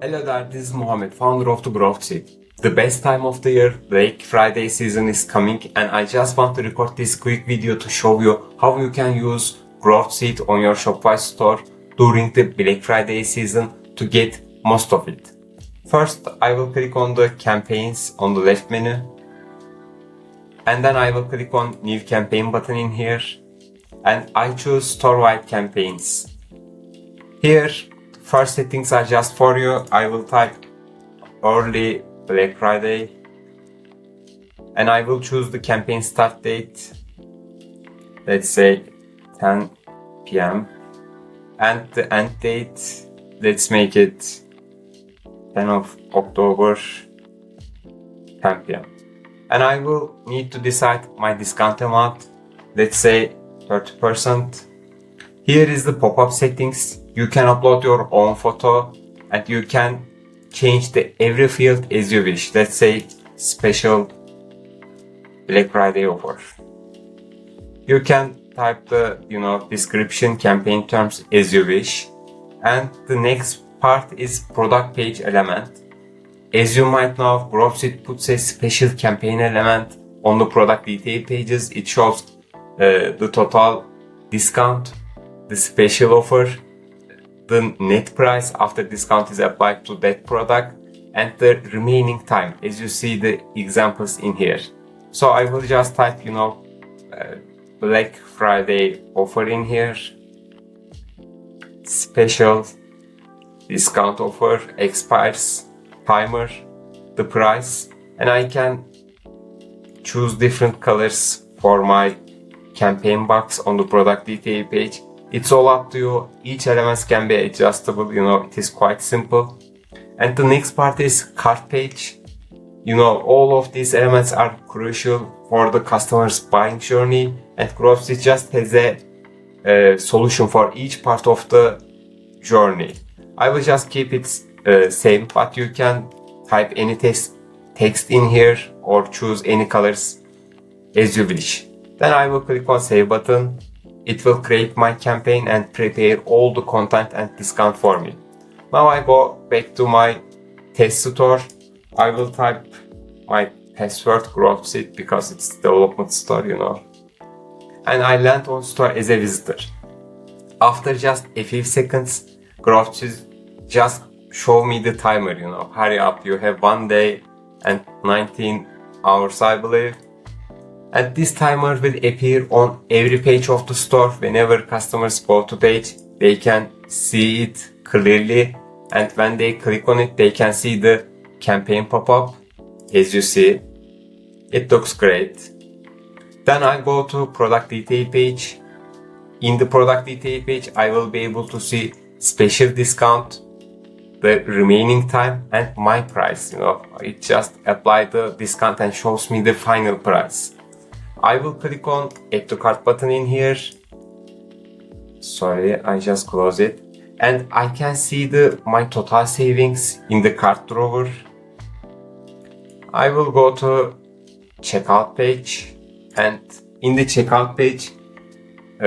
Hello there, this is Mohammed, founder of the Growth Seed. The best time of the year, Black Friday season is coming, and I just want to record this quick video to show you how you can use Growth Seed on your Shopify store during the Black Friday season to get most of it. First, I will click on the campaigns on the left menu, and then I will click on new campaign button in here, and I choose store-wide campaigns. Here, first settings are just for you. I will type early Black Friday and I will choose the campaign start date, let's say 10 p.m. and the end date, let's make it 10 of October 10 p.m. and I will need to decide my discount amount, let's say 30%. Here is the pop-up settings. You can upload your own photo and you can change every field as you wish. Let's say special Black Friday offer. You can type the description, campaign terms as you wish. And the next part is product page element. As you might know, GrowthSeed puts a special campaign element on the product detail pages. It shows the total discount, the special offer, the net price after discount is applied to that product, and the remaining time, as you see the examples in here. So I will just type Black Friday offer in here, special discount offer, expires, timer, the price, and I can choose different colors for my campaign box on the product detail page. It's all up to you. Each element can be adjustable, it is quite simple. And the next part is cart page. All of these elements are crucial for the customer's buying journey, and GrowthSeed just has a solution for each part of the journey. I will just keep it same, but you can type any text in here or choose any colors as you wish. Then I will click on save button. It will create my campaign and prepare all the content and discount for me. Now I go back to my test store. I will type my password GrowthSeed because it's development store, And I land on store as a visitor. After just a few seconds, GrowthSeed just show me the timer, hurry up, you have 1 day and 19 hours, I believe. And this timer will appear on every page of the store. Whenever customers go to page, they can see it clearly. And when they click on it, they can see the campaign pop-up. As you see, it looks great. Then I go to product detail page. In the product detail page, I will be able to see special discount, the remaining time, and my price. It just applies the discount and shows me the final price. I will click on add to cart button in here. Sorry, I just closed it. And I can see my total savings in the cart drawer. I will go to checkout page, and in the checkout page,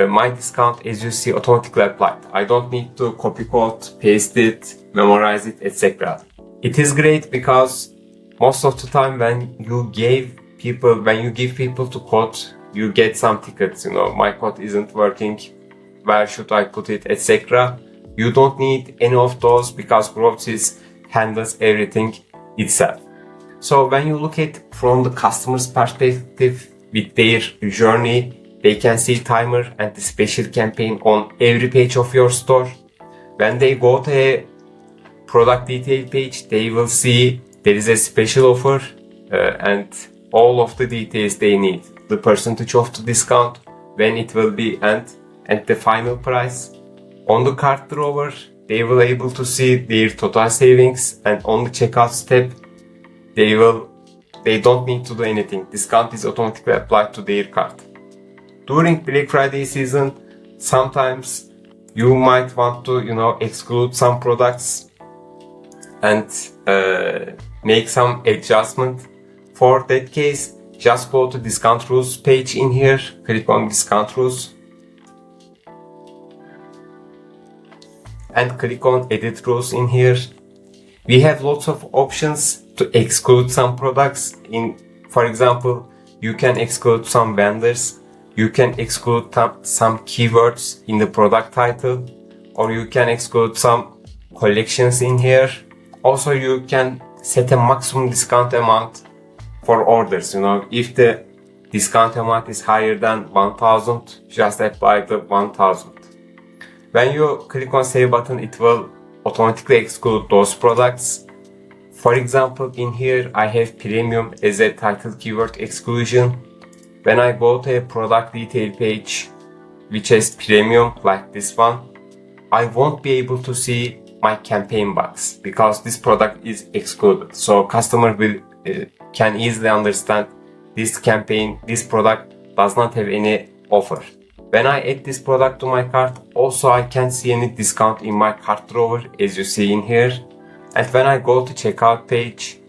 my discount, as you see, automatically applied. I don't need to copy code, paste it, memorize it, etc. It is great because most of the time when you give people to code, you get some tickets, my code isn't working, where should I put it, etc. You don't need any of those because GrowthSeed handles everything itself. So when you look at from the customer's perspective with their journey, they can see timer and the special campaign on every page of your store. When they go to a product detail page, they will see there is a special offer and all of the details they need, the percentage of the discount, when it will be end, and the final price. On the cart drawer, they will able to see their total savings, and on the checkout step, they don't need to do anything. Discount is automatically applied to their cart. During Black Friday season, sometimes you might want to, exclude some products and make some adjustment. For that case, just go to discount rules page in here, click on discount rules, and click on edit rules in here. We have lots of options to exclude some products. For example, you can exclude some vendors, you can exclude some keywords in the product title, or you can exclude some collections in here. Also, you can set a maximum discount amount for orders. If the discount amount is higher than 1000, just apply the 1000. When you click on save button, it will automatically exclude those products. For example, in here I have premium as a title keyword exclusion. When I go to a product detail page which has premium like this one, I won't be able to see my campaign box because this product is excluded. So customer can easily understand this product does not have any offer. When I add this product to my cart, also I can't see any discount in my cart drawer as you see in here. And when I go to checkout page,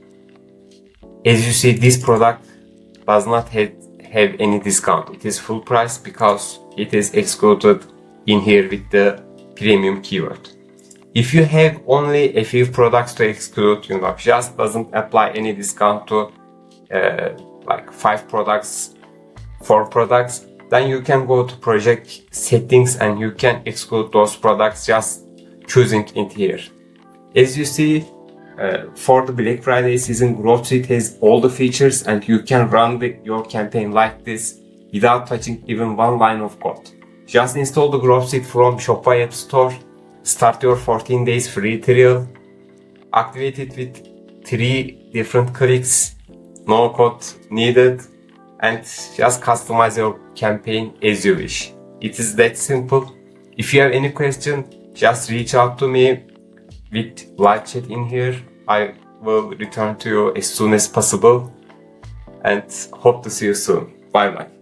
as you see, this product does not have any discount. It is full price because it is excluded in here with the premium keyword. If you have only a few products to exclude, just doesn't apply any discount to like 5 products, 4 products, then you can go to project settings and you can exclude those products just choosing it here. As you see, for the Black Friday season, Growth Suite has all the features and you can run your campaign like this without touching even one line of code. Just install the Growth Suite from Shopify App Store, start your 14 days free trial, activate it with 3 different clicks, no code needed, and just customize your campaign as you wish. It is that simple. If you have any question, just reach out to me with live chat in here. I will return to you as soon as possible and hope to see you soon. Bye bye.